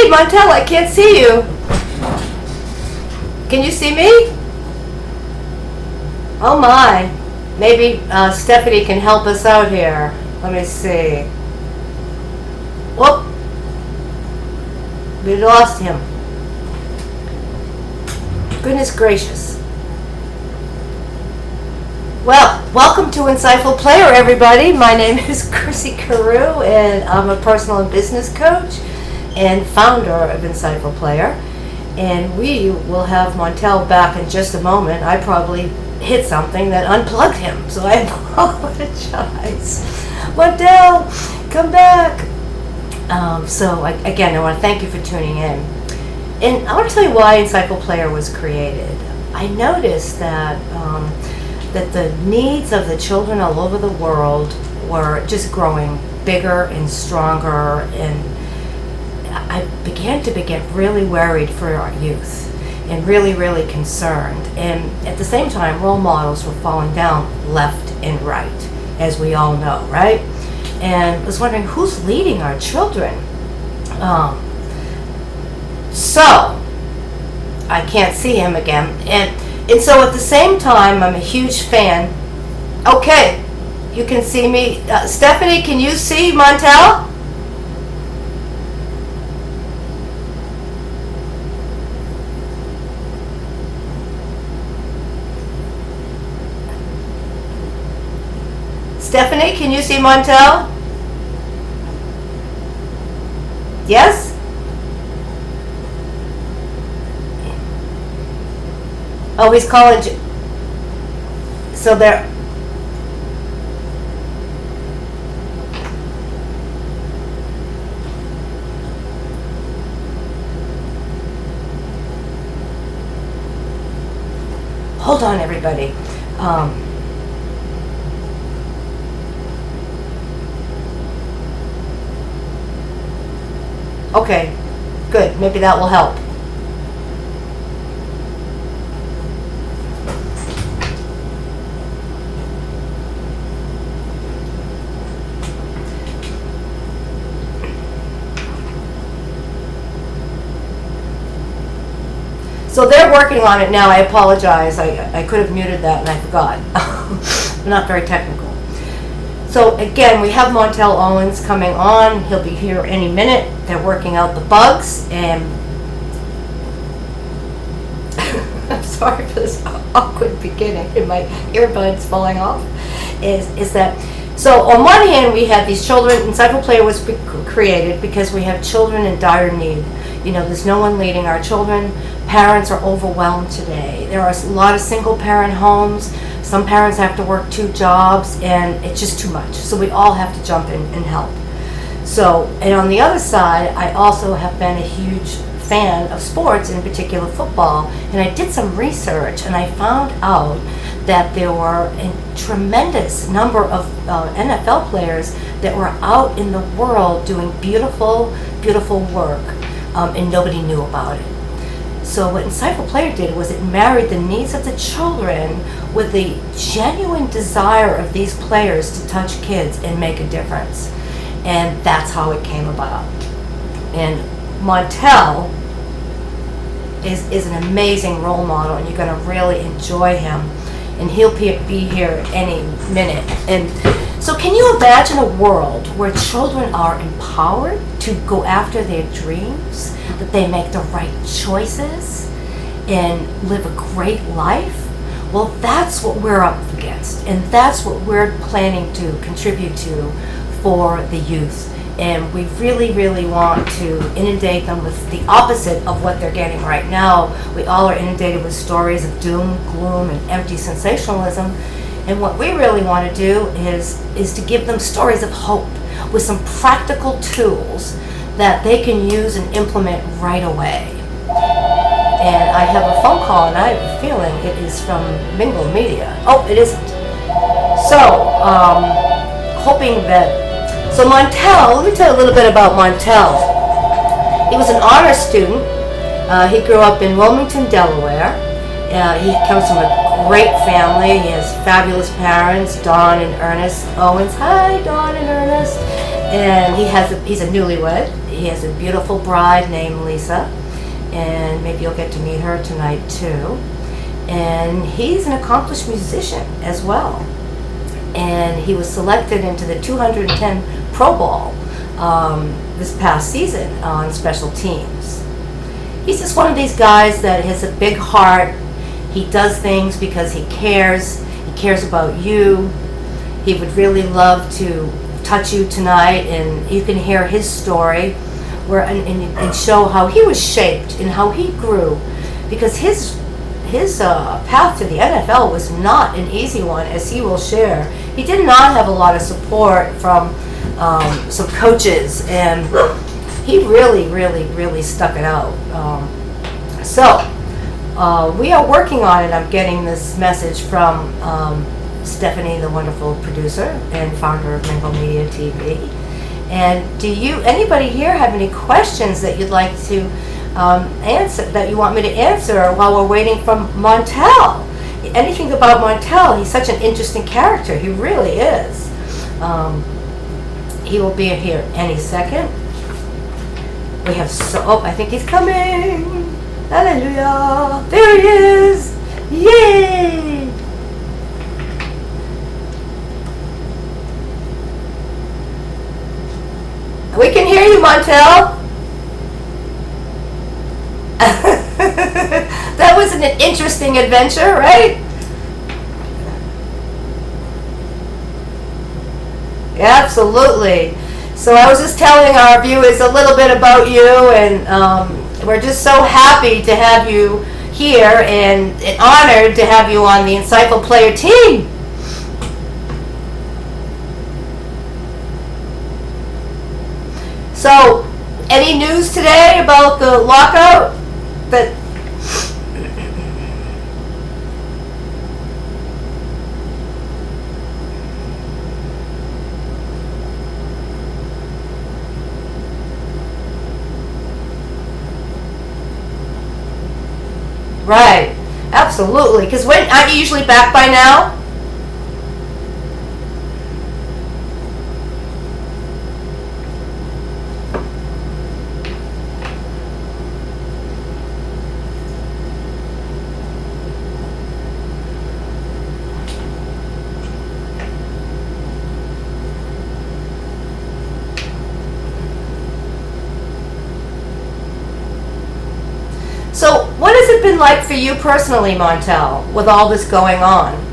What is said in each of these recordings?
Hey, Montel, I can't see you. Can you see me? Oh my. Maybe Stephanie can help us out here. Let me see. Whoop. We lost him. Goodness gracious. Well, welcome to Insightful Player, everybody. My name is Chrissy Carew, and I'm a personal and business coach and founder of Insightful Player. And we will have Montel back in just a moment. I probably hit something that unplugged him, so I apologize. Montel, come back. Again, I want to thank you for tuning in. And I want to tell you why Insightful Player was created. I noticed that that the needs of the children all over the world were just growing bigger and stronger, and I began to get really worried for our youth and really, really concerned. And at the same time, role models were falling down left and right, as we all know, right? And I was wondering, who's leading our children? So I can't see him again. And so at the same time, I'm a huge fan. Okay, you can see me. Stephanie, can you see Montel? Stephanie, can you see Montel? Yes? Oh, he's calling. So there. Hold on, everybody. Okay, good. Maybe that will help. So they're working on it now. I apologize. I could have muted that and I forgot. I'm not very technical. So again, we have Montel Owens coming on. He'll be here any minute. They're working out the bugs, and I'm sorry for this awkward beginning and my earbuds falling off. Is that so? On one hand, we have these children. Insightful Player was created because we have children in dire need. You know, there's no one leading our children. Parents are overwhelmed today. There are a lot of single parent homes. Some parents have to work 2 jobs, and it's just too much. So we all have to jump in and help. So, and on the other side, I also have been a huge fan of sports, in particular football, and I did some research, and I found out that there were a tremendous number of NFL players that were out in the world doing beautiful, beautiful work, and nobody knew about it. So what Insightful Player did was it married the needs of the children with the genuine desire of these players to touch kids and make a difference. And that's how it came about. And Montel is an amazing role model, and you're going to really enjoy him. And he'll be here any minute. And so can you imagine a world where children are empowered to go after their dreams, that they make the right choices and live a great life? Well, that's what we're up against, and that's what we're planning to contribute to for the youth. And we really, really want to inundate them with the opposite of what they're getting right now. We all are inundated with stories of doom, gloom, and empty sensationalism. And what we really want to do is to give them stories of hope with some practical tools that they can use and implement right away. And I have a phone call, and I have a feeling it is from Mingle Media. Oh, it isn't. So, hoping that... So Montel, let me tell you a little bit about Montel. He was an honors student. He grew up in Wilmington, Delaware. He comes from a great family. He has fabulous parents, Dawn and Ernest Owens. Hi, Dawn and Ernest. and he's a newlywed. He has a beautiful bride named Lisa, and maybe you'll get to meet her tonight too. And he's an accomplished musician as well. And he was selected into the 210 Pro Bowl this past season on special teams. He's just one of these guys that has a big heart. He does things because he cares. He cares about you. He would really love to touch you tonight, and you can hear his story and show how he was shaped and how he grew, because his path to the NFL was not an easy one, as he will share. He did not have a lot of support from some coaches, and he really, really, really stuck it out. We are working on it. I'm getting this message from Stephanie, the wonderful producer and founder of Mingle Media TV. And anybody here have any questions that you'd like to answer, that you want me to answer while we're waiting from Montel? Anything about Montel? He's such an interesting character. He really is. He will be here any second. We have I think he's coming. Hallelujah. There he is. Yay. We can hear you, Montel. That was an interesting adventure, right? Absolutely. So I was just telling our viewers a little bit about you, and we're just so happy to have you here, and honored to have you on the Insightful Player team. So, any news today about the lockout? Right, absolutely. Because aren't you usually back by now? So, what has it been like for you personally, Montel, with all this going on?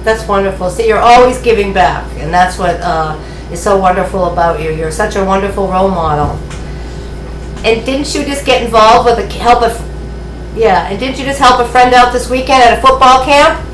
That's wonderful. See, you're always giving back, and that's what is so wonderful about you. You're such a wonderful role model. And didn't you just get involved with and didn't you just help a friend out this weekend at a football camp?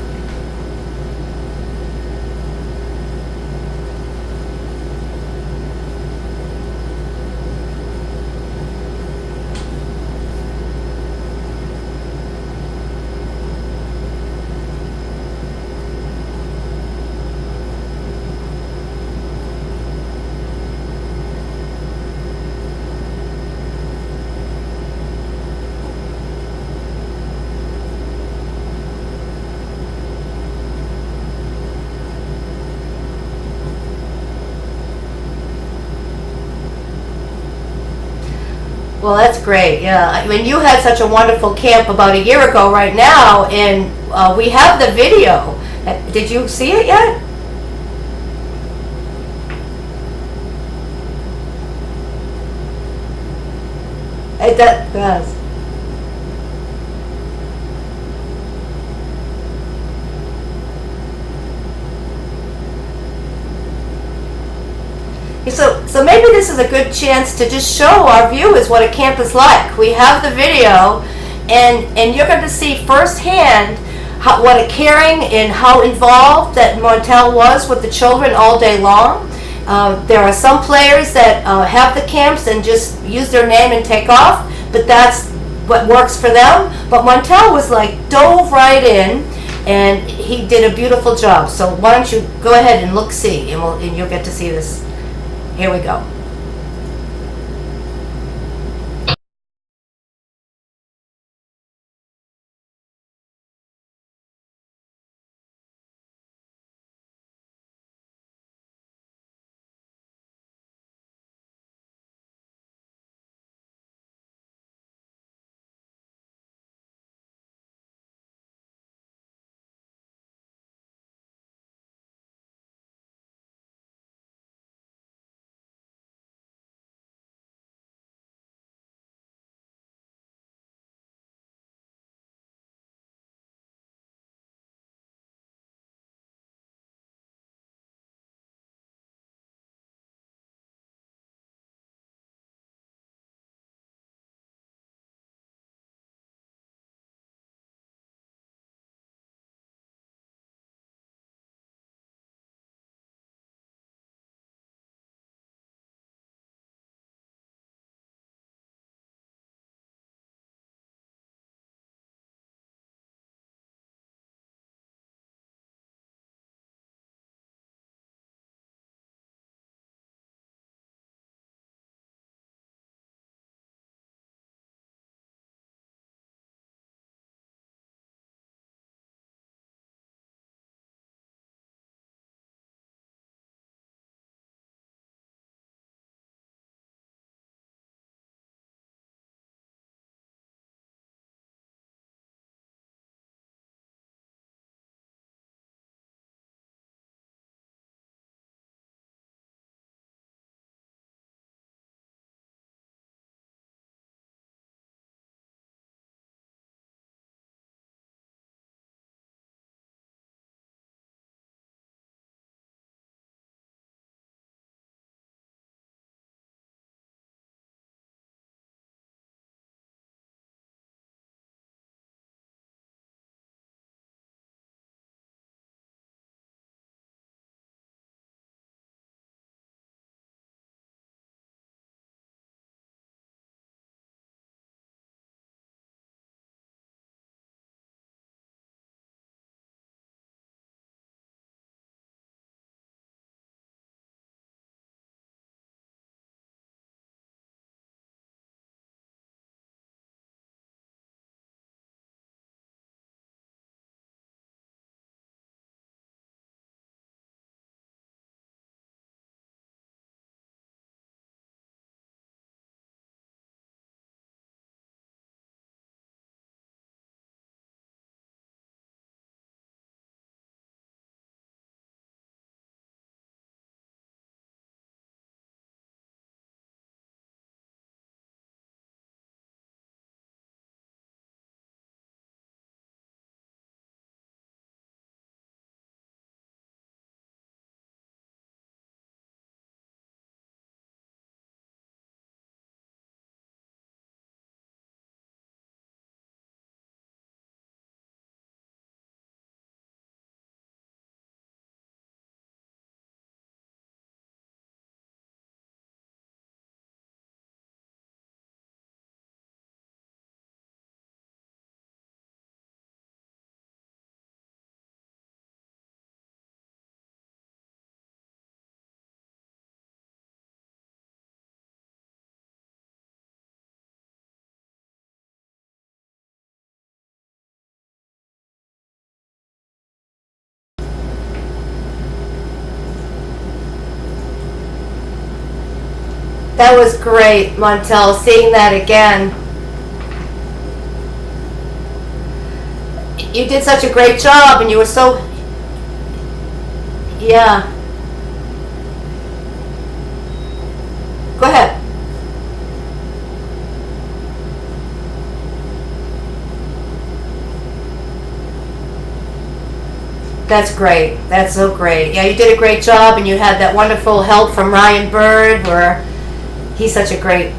Well, that's great. Yeah, I mean, you had such a wonderful camp about a year ago right now, and we have the video. Did you see it yet? It does. So maybe this is a good chance to just show our viewers what a camp is like. We have the video, and you're going to see firsthand what a caring and how involved that Montel was with the children all day long. There are some players that have the camps and just use their name and take off, but that's what works for them. But Montel was like dove right in, and he did a beautiful job. So why don't you go ahead and see, and you'll get to see this. Here we go. That was great, Montel, seeing that again. You did such a great job, and you were so... Yeah. Go ahead. That's great. That's so great. Yeah, you did a great job, and you had that wonderful help from Ryan Bird, where he's such a great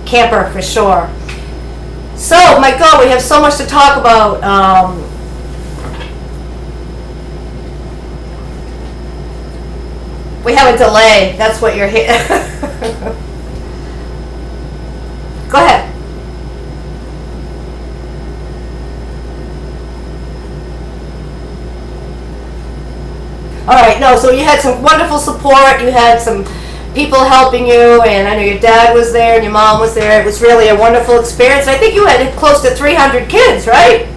camper for sure. So, my God, we have so much to talk about. We have a delay. That's what you're here. Go ahead. All right. No, so you had some wonderful support. You had some people helping you, and I know your dad was there and your mom was there. It was really a wonderful experience. I think you had close to 300 kids, right?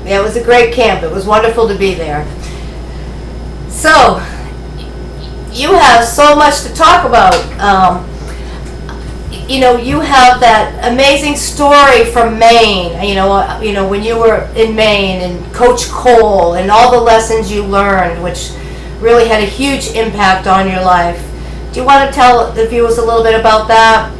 Yeah, it was a great camp. It was wonderful to be there. So, you have so much to talk about. You have that amazing story from Maine. When you were in Maine, and Coach Cole, and all the lessons you learned, which really had a huge impact on your life. Do you want to tell the viewers a little bit about that?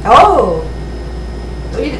Oh, we-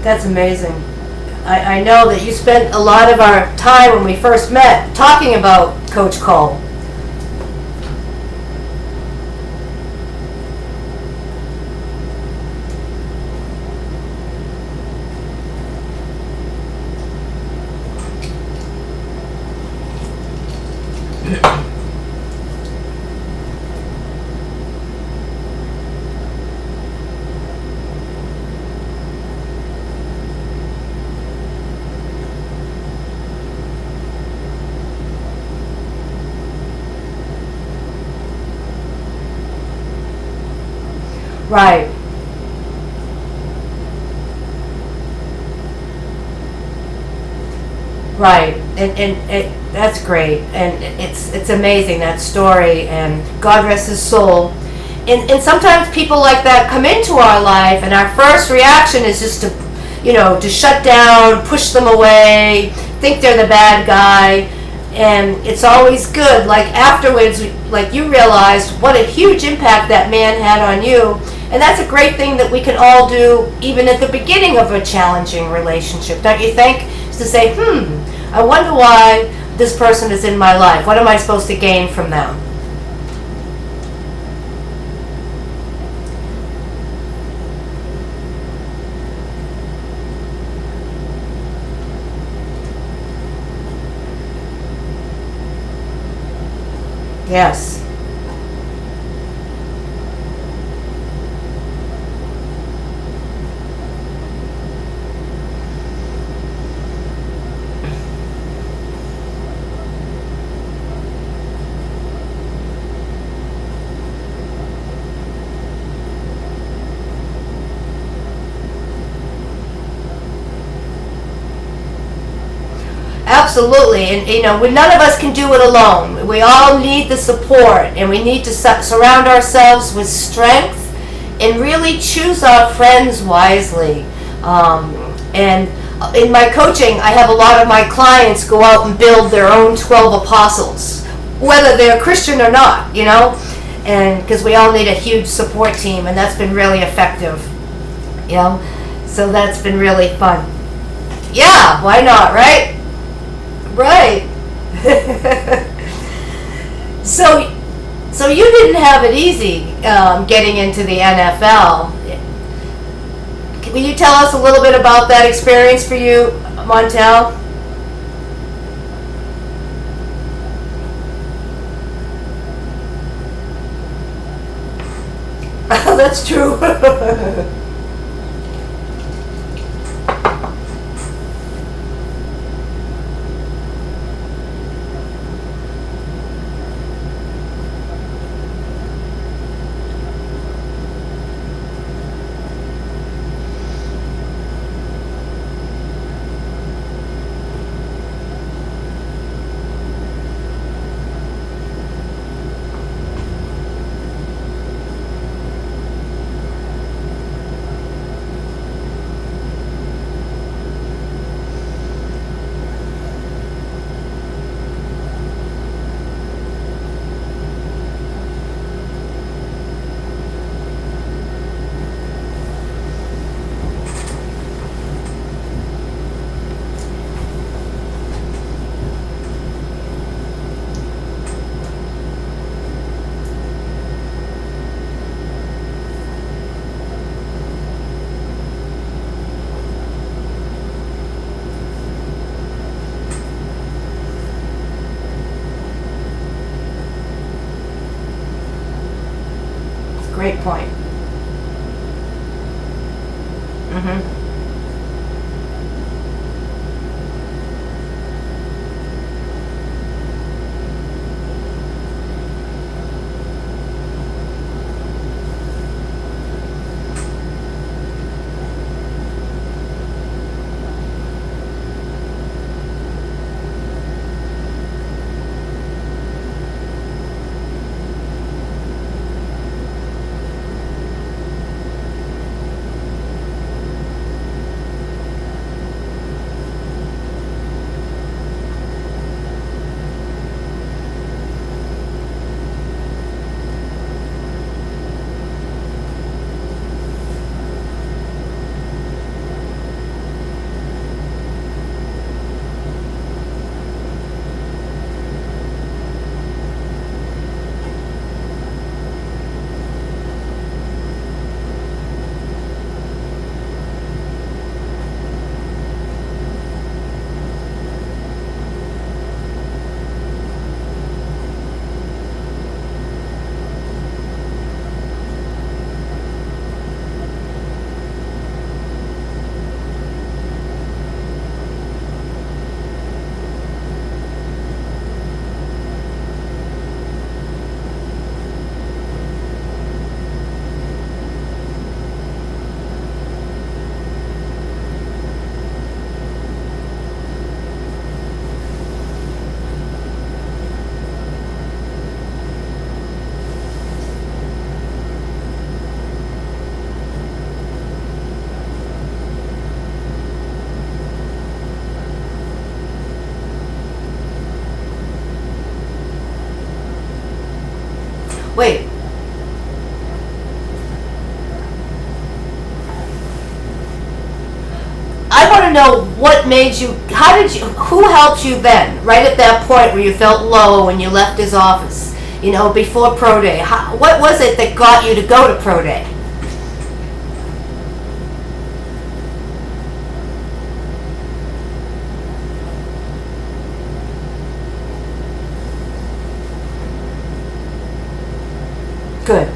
That's amazing. I know that you spent a lot of our time when we first met talking about Coach Cole. Right. Right. And that's great. And it's amazing, that story, and God rest his soul. And sometimes people like that come into our life, and our first reaction is just to shut down, push them away, think they're the bad guy. And it's always good, like afterwards, like you realized what a huge impact that man had on you. And that's a great thing that we can all do even at the beginning of a challenging relationship, don't you think? Is to say, I wonder why this person is in my life. What am I supposed to gain from them? Yes. Absolutely, and none of us can do it alone. We all need the support, and we need to surround ourselves with strength and really choose our friends wisely. And in my coaching, I have a lot of my clients go out and build their own 12 apostles, whether they're Christian or not, and because we all need a huge support team, and that's been really effective, So that's been really fun. Yeah, why not, right? Right. so, so you didn't have it easy getting into the NFL. Will you tell us a little bit about that experience for you, Montel? That's true. Great point. Mm-hmm. Wait. I want to know what made you, how did you, who helped you then, right at that point where you felt low and you left his office, before Pro Day? What was it that got you to go to Pro Day? Good.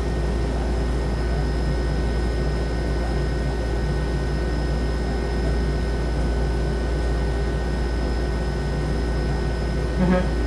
Mm-hmm.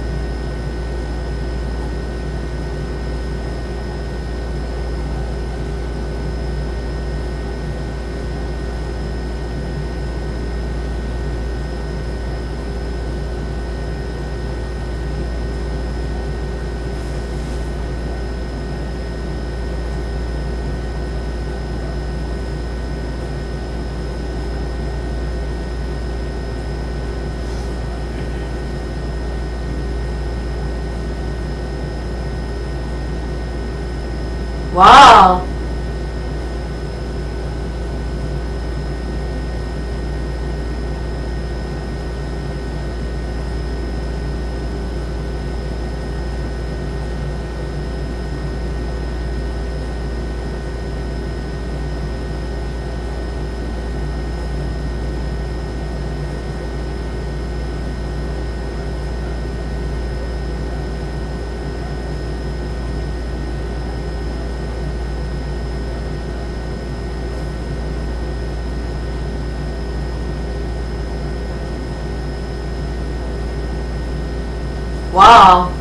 Wow.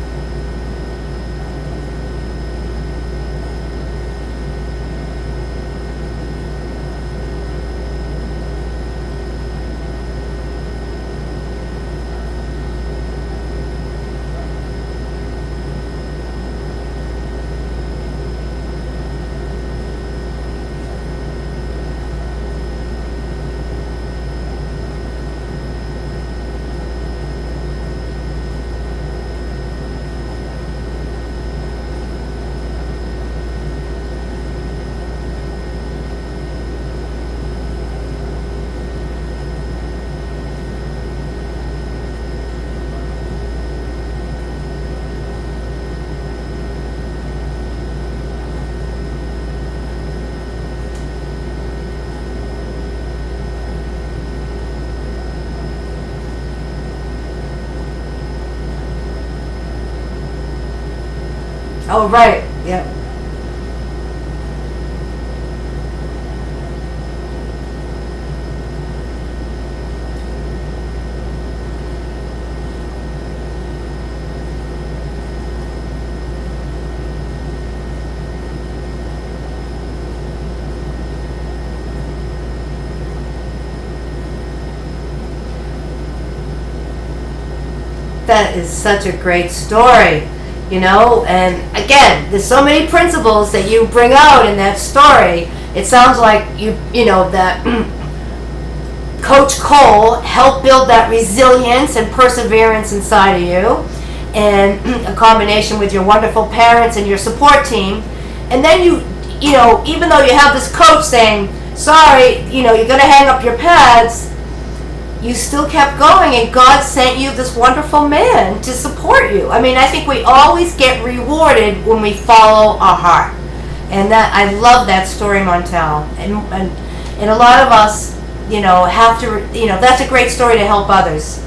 Oh, right. Yep. That is such a great story, and again, there's so many principles that you bring out in that story. It sounds like that Coach Cole helped build that resilience and perseverance inside of you, and a combination with your wonderful parents and your support team. And then even though you have this coach saying, sorry, you're going to hang up your pads, you still kept going, and God sent you this wonderful man to support you. I mean, I think we always get rewarded when we follow our heart. And that, I love that story, Montel. And a lot of us, have to, that's a great story to help others.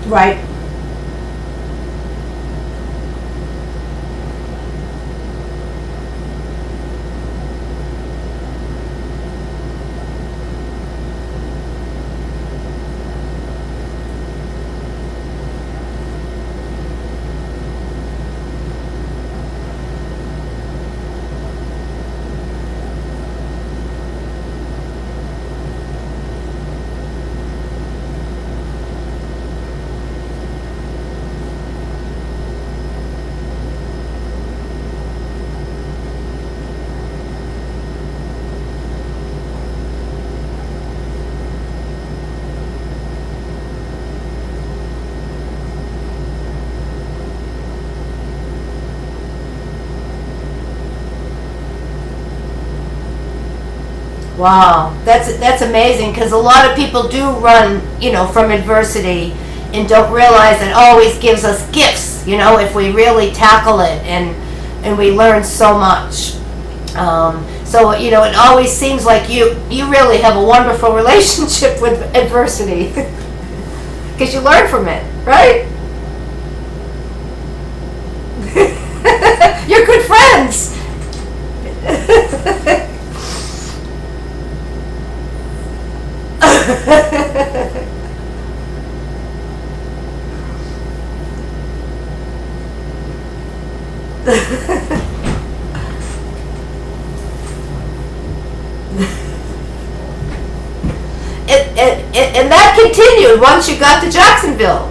Right. Wow, that's amazing, because a lot of people do run, from adversity and don't realize it always gives us gifts, if we really tackle it, and we learn so much. So it always seems like you really have a wonderful relationship with adversity, because you learn from it, right? You're good friends. And that continued once you got to Jacksonville,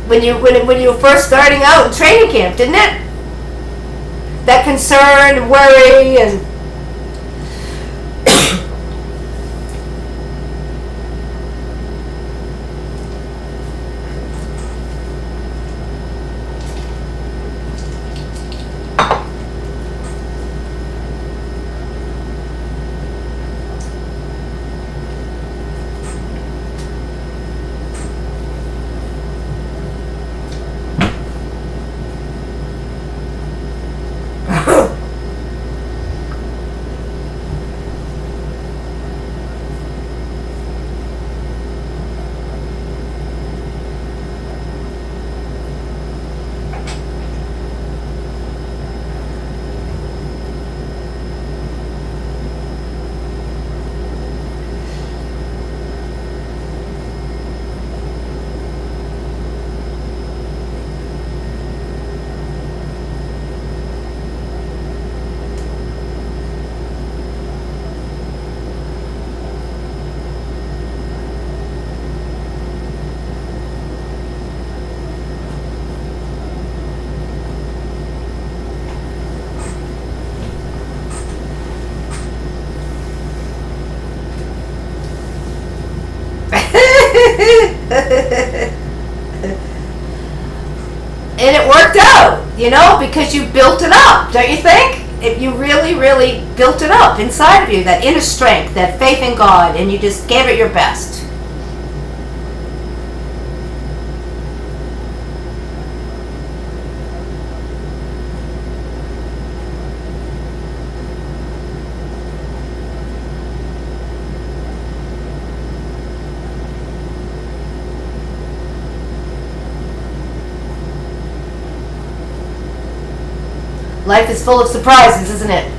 when you were first starting out in training camp, didn't it? That concern and worry and And it worked out, because you built it up, don't you think? If you really, really built it up inside of you, that inner strength, that faith in God, and you just gave it your best. Life is full of surprises, isn't it?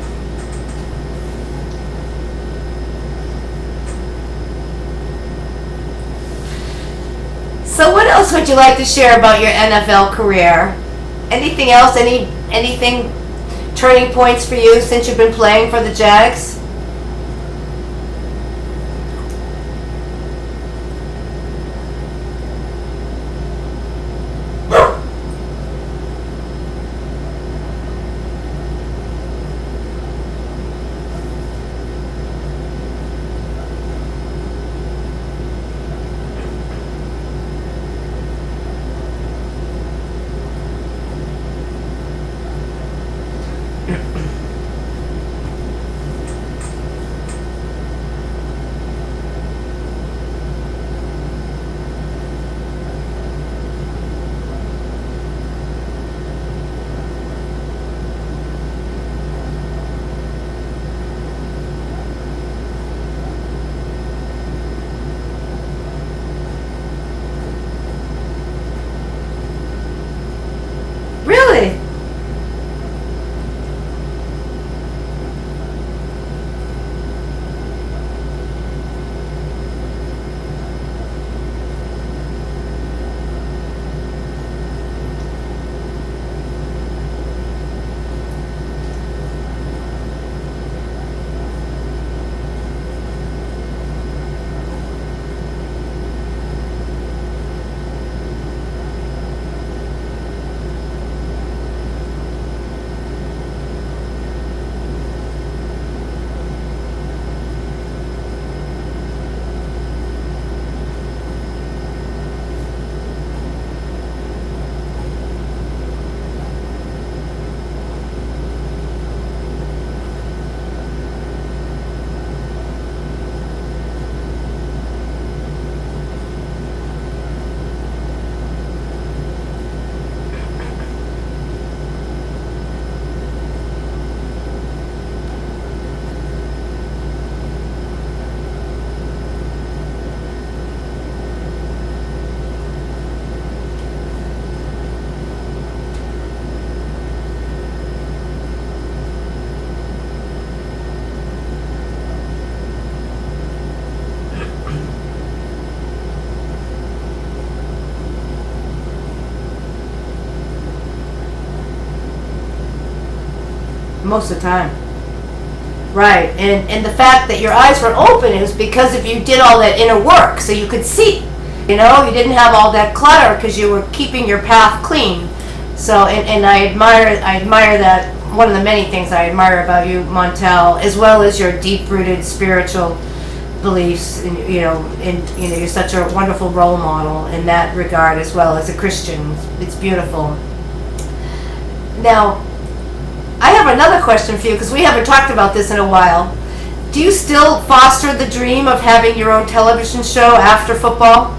So what else would you like to share about your NFL career? Anything else? Anything turning points for you since you've been playing for the Jags? Really? Most of the time. Right. And the fact that your eyes were open is because if you did all that inner work so you could see. You didn't have all that clutter because you were keeping your path clean. So and I admire that. One of the many things I admire about you, Montel, as well as your deep-rooted spiritual beliefs, and you're such a wonderful role model in that regard, as well as a Christian. It's beautiful. Now, I have another question for you because we haven't talked about this in a while. Do you still foster the dream of having your own television show after football?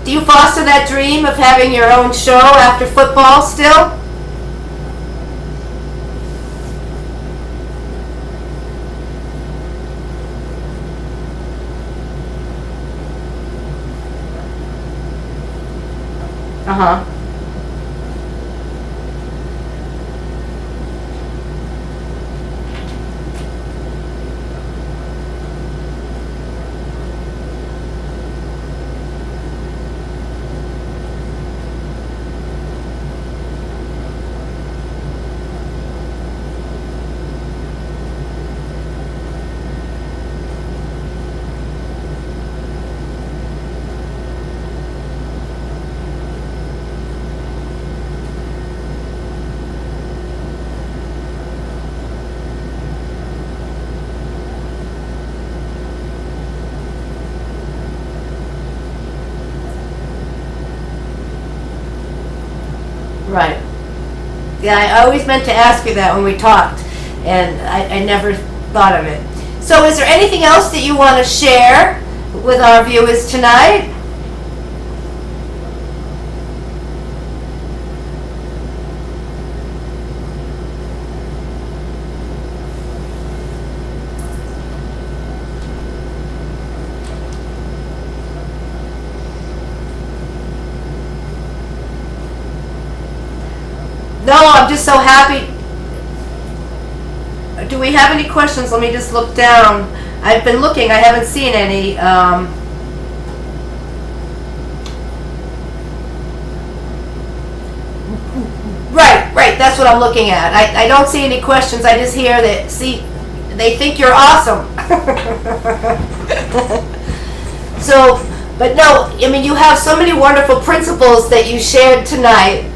Do you foster that dream of having your own show after football still? Uh-huh. Yeah, I always meant to ask you that when we talked, and I never thought of it. So, is there anything else that you want to share with our viewers tonight? No, I'm just so happy. Do we have any questions? Let me just look down. I've been looking. I haven't seen any. Right. That's what I'm looking at. I don't see any questions. I just hear that. See, they think you're awesome. So, but no, I mean, you have so many wonderful principles that you shared tonight.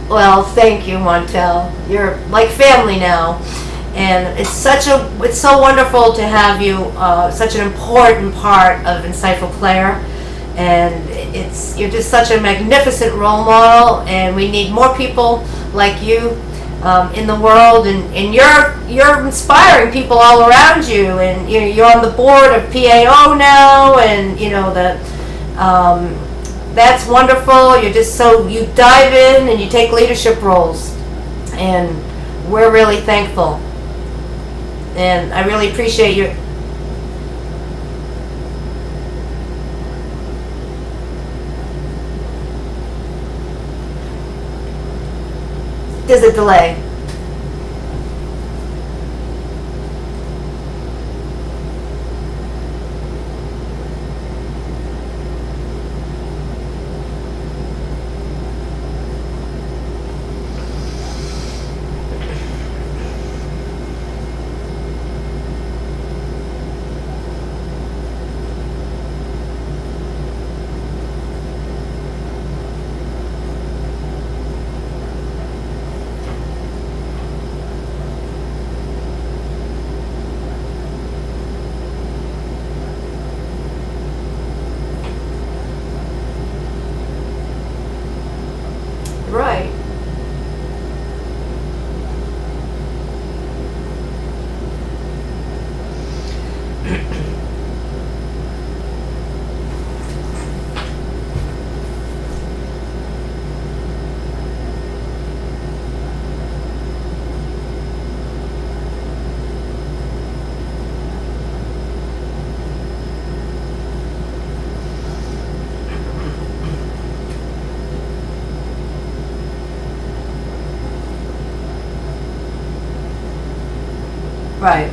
Well, thank you, Montel. You're like family now, and it's so wonderful to have you, such an important part of Insightful Player, and you're just such a magnificent role model, and we need more people like you in the world, and you're inspiring people all around you, and you're on the board of PAO now, and that's wonderful. You dive in and you take leadership roles, and we're really thankful, and I really appreciate your. There's a delay. Right. Right.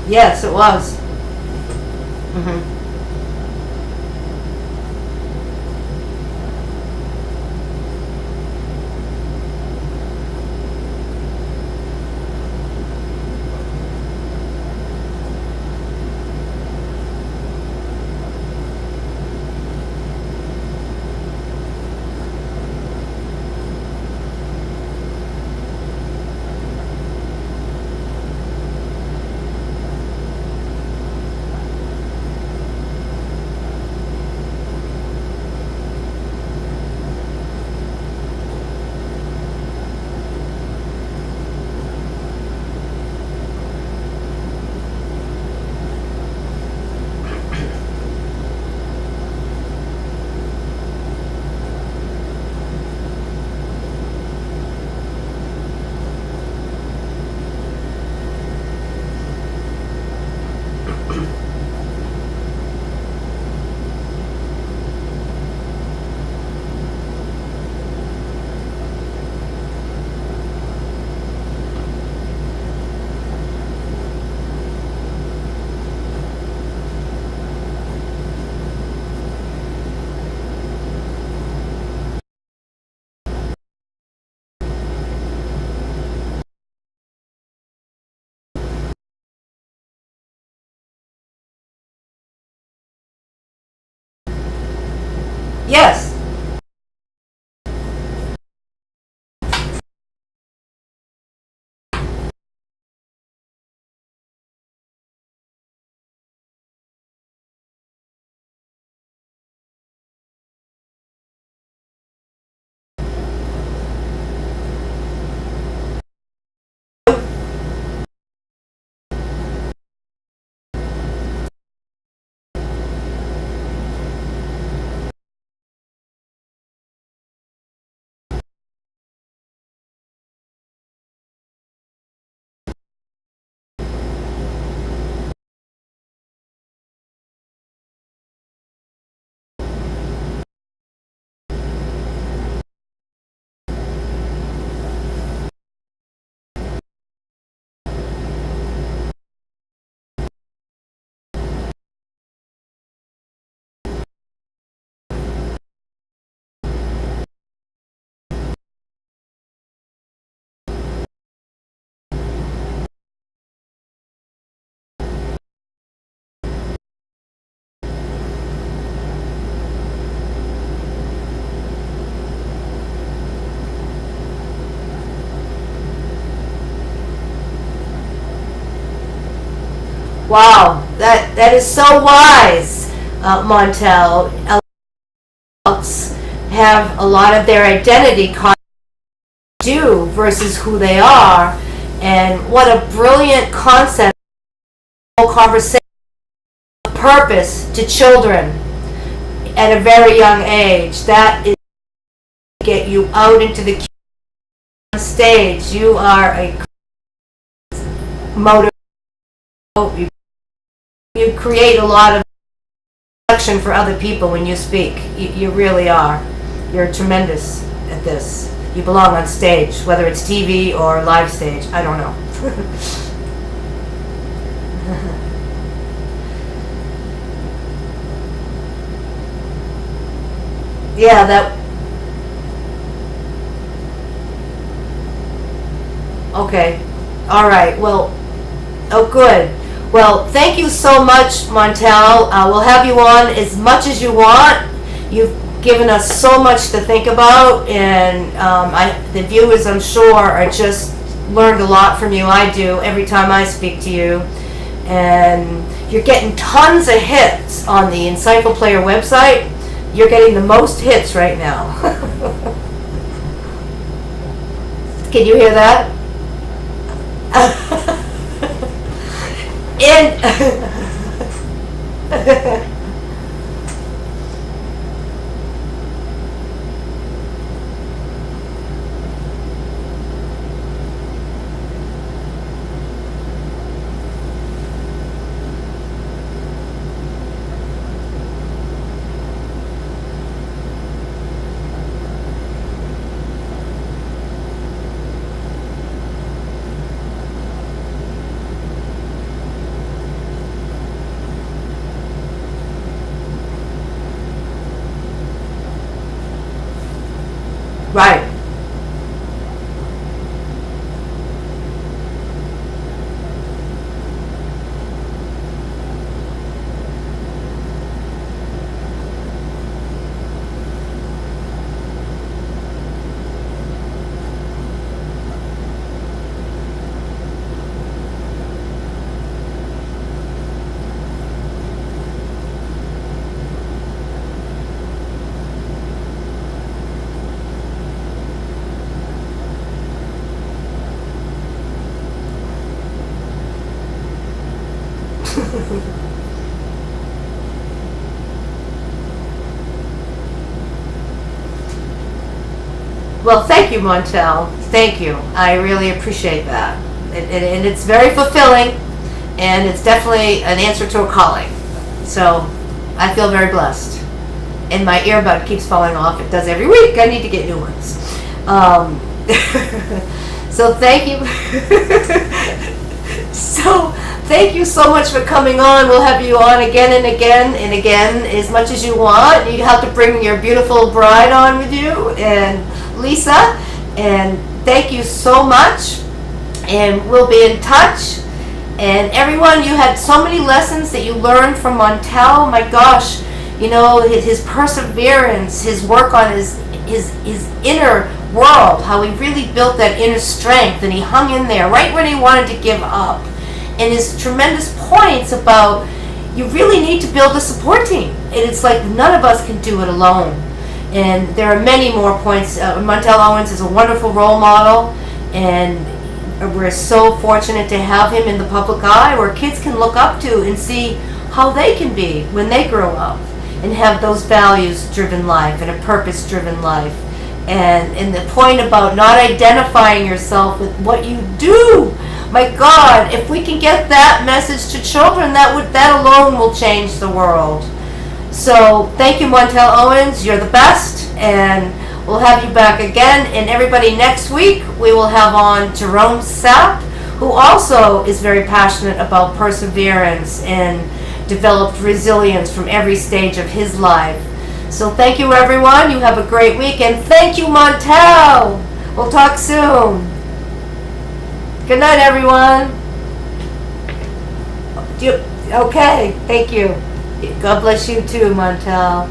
Yes, it was. Hmm. Yes. Wow, that is so wise, Montel. Adults have a lot of their identity caught do versus who they are, and what a brilliant concept. Conversation, purpose to children at a very young age. That is get you out into the stage. You are a motivator. You create a lot of action for other people when you speak. You really are. You're tremendous at this. You belong on stage, whether it's TV or live stage. I don't know. Yeah, that. Okay. All right. Well, oh, good. Well, thank you so much, Montel. We'll have you on as much as you want. You've given us so much to think about, and the viewers, I'm sure, are just learned a lot from you. I do every time I speak to you, and you're getting tons of hits on the Insightful Player website. You're getting the most hits right now. Can you hear that? And right. Well, thank you, Montel. Thank you. I really appreciate that. And it's very fulfilling, and it's definitely an answer to a calling. So I feel very blessed. And my earbud keeps falling off. It does every week. I need to get new ones. So thank you. So thank you so much for coming on. We'll have you on again and again and again as much as you want. You have to bring your beautiful bride on with you, and Lisa. And thank you so much. And we'll be in touch. And everyone, you had so many lessons that you learned from Montel. My gosh, you know, his perseverance, his work on his inner world, how he really built that inner strength, and he hung in there right when he wanted to give up. And his tremendous points about you really need to build a support team. And it's like none of us can do it alone. And there are many more points. Montel Owens is a wonderful role model, and we're so fortunate to have him in the public eye where kids can look up to and see how they can be when they grow up and have those values-driven life and a purpose-driven life. And the point about not identifying yourself with what you do. My God, if we can get that message to children, that alone will change the world. So thank you, Montel Owens. You're the best, and we'll have you back again. And everybody, next week we will have on Jerome Sapp, who also is very passionate about perseverance and developed resilience from every stage of his life. So thank you, everyone. You have a great week, and thank you, Montel. We'll talk soon. Good night, everyone. Okay, thank you. God bless you too, Montel.